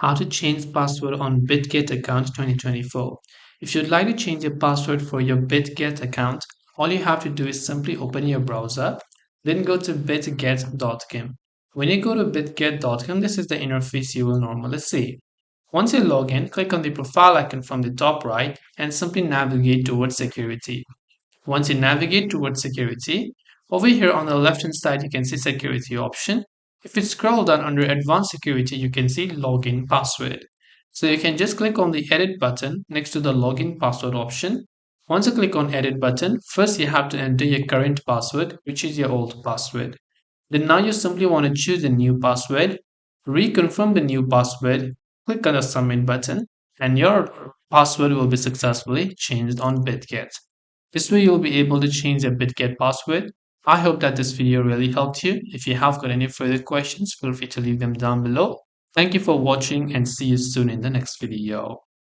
How to change password on Bitget account 2024. If you'd like to change your password for your Bitget account, all you have to do is simply open your browser, then go to bitget.com. When you go to bitget.com, this is the interface you will normally see. Once you log in, click on the profile icon from the top right and simply navigate towards security. Once you navigate towards security, over here on the left hand side you can see security option. If you scroll down under advanced security, you can see login password. So you can just click on the edit button next to the login password option. Once you click on edit button, first you have to enter your current password, which is your old password. Then now you simply want to choose a new password, reconfirm the new password, click on the submit button, and your password will be successfully changed on Bitget. This way you'll be able to change your Bitget password. I hope that this video really helped you. If you have got any further questions, feel free to leave them down below. Thank you for watching and see you soon in the next video.